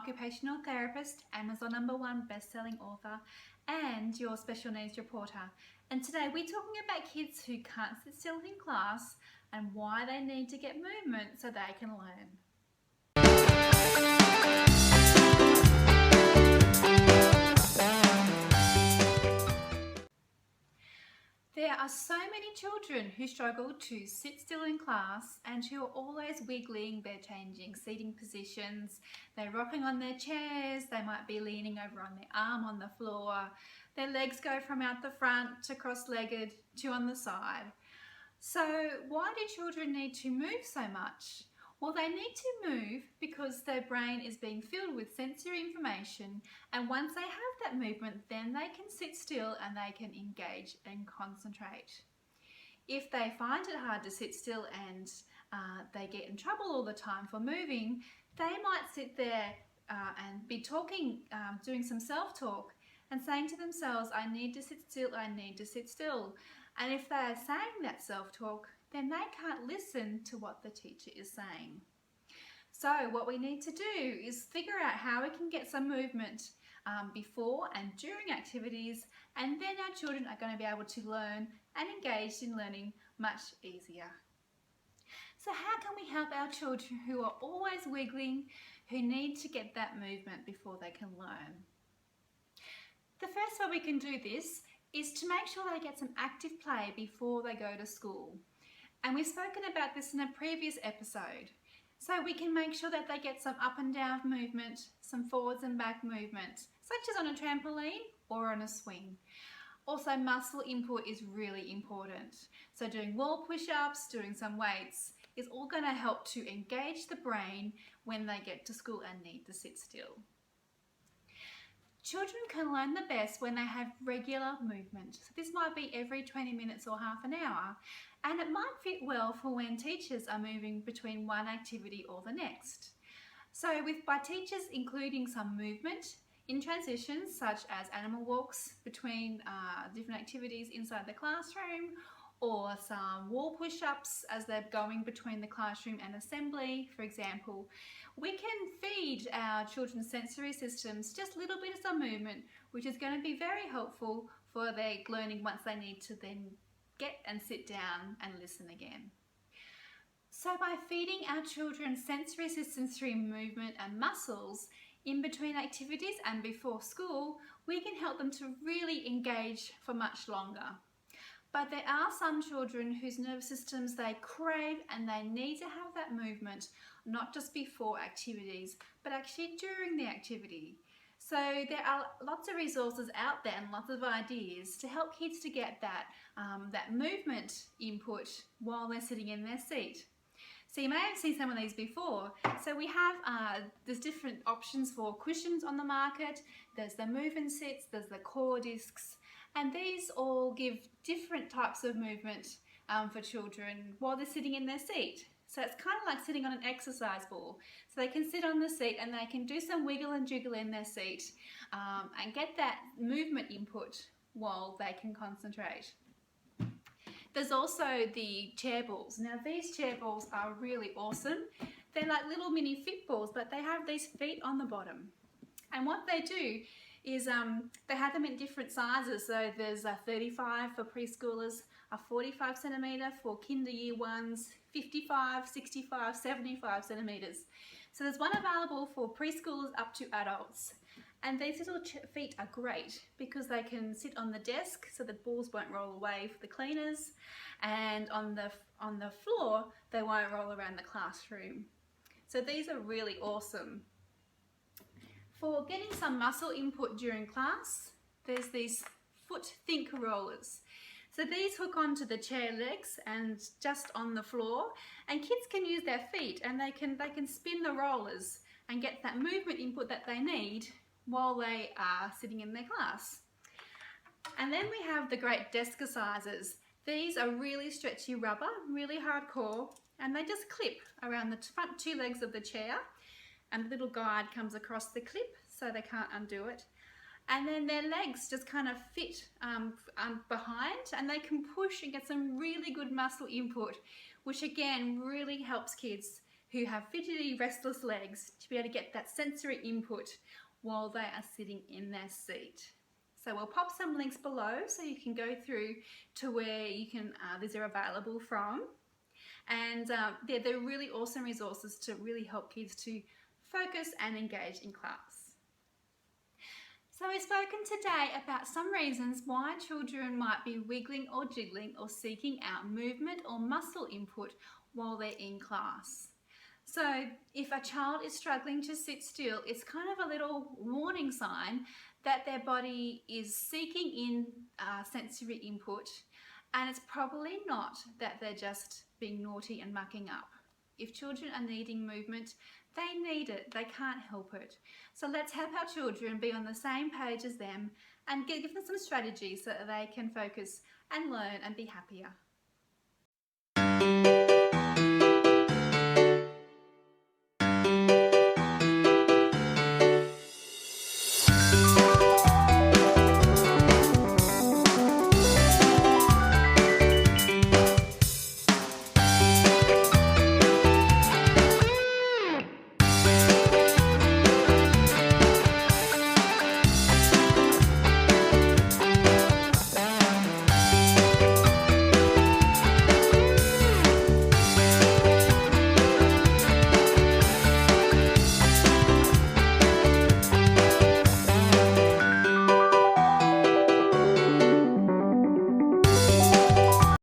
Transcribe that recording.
occupational therapist, Amazon #1 best-selling author, and your special needs reporter. And today we're talking about kids who can't sit still in class and why they need to get movement so they can learn. There are so many children who struggle to sit still in class and who are always wiggling. They're changing seating positions, they're rocking on their chairs, they might be leaning over on their arm on the floor, their legs go from out the front to cross-legged to on the side. So why do children need to move so much? Well, they need to move because their brain is being filled with sensory information, and once they have that movement, then they can sit still and they can engage and concentrate. If they find it hard to sit still and they get in trouble all the time for moving, they might sit there and be talking, doing some self-talk and saying to themselves, I need to sit still, I need to sit still. And if they're saying that self-talk, then they can't listen to what the teacher is saying. So what we need to do is figure out how we can get some movement before and during activities, and then our children are going to be able to learn and engage in learning much easier. So how can we help our children who are always wiggling, who need to get that movement before they can learn? The first way we can do this is to make sure they get some active play before they go to school. And we've spoken about this in a previous episode. So we can make sure that they get some up and down movement, some forwards and back movement, such as on a trampoline or on a swing. Also, muscle input is really important. So doing wall push-ups, doing some weights is all going to help to engage the brain when they get to school and need to sit still. Children can learn the best when they have regular movement. So this might be every 20 minutes or half an hour, and it might fit well for when teachers are moving between one activity or the next. So by teachers including some movement in transitions, such as animal walks between different activities inside the classroom, or some wall push-ups as they're going between the classroom and assembly, for example, we can feed our children's sensory systems just little bits of movement, which is going to be very helpful for their learning once they need to then get and sit down and listen again. So by feeding our children sensory systems through movement and muscles in between activities and before school, we can help them to really engage for much longer. But there are some children whose nervous systems they crave and they need to have that movement, not just before activities, but actually during the activity. So there are lots of resources out there and lots of ideas to help kids to get that movement input while they're sitting in their seat. So you may have seen some of these before. So we have, there's different options for cushions on the market. There's the move and sits, there's the core discs, and these all give different types of movement for children while they're sitting in their seat. So it's kind of like sitting on an exercise ball. So they can sit on the seat and they can do some wiggle and jiggle in their seat and get that movement input while they can concentrate. There's also the chair balls. Now these chair balls are really awesome. They're like little mini fit balls, but they have these feet on the bottom. And what they do is they have them in different sizes. So there's a 35 for preschoolers, a 45 centimetre for kinder year ones, 55, 65, 75 centimetres. So there's one available for preschoolers up to adults. And these little feet are great because they can sit on the desk so the balls won't roll away for the cleaners, and on the floor they won't roll around the classroom. So these are really awesome. For getting some muscle input during class, there's these foot think rollers. So these hook onto the chair legs and just on the floor, and kids can use their feet and they can spin the rollers and get that movement input that they need while they are sitting in their class. And then we have the great Deskercisers. These are really stretchy rubber, really hardcore, and they just clip around the front two legs of the chair, and the little guide comes across the clip so they can't undo it. And then their legs just kind of fit behind, and they can push and get some really good muscle input, which again really helps kids who have fidgety, restless legs to be able to get that sensory input while they are sitting in their seat. So we'll pop some links below so you can go through to where you can, these are available from. And they're really awesome resources to really help kids to focus and engage in class. So we've spoken today about some reasons why children might be wiggling or jiggling or seeking out movement or muscle input while they're in class. So if a child is struggling to sit still, it's kind of a little warning sign that their body is seeking in sensory input, and it's probably not that they're just being naughty and mucking up. If children are needing movement, they need it, they can't help it. So let's help our children be on the same page as them and give them some strategies so that they can focus and learn and be happier.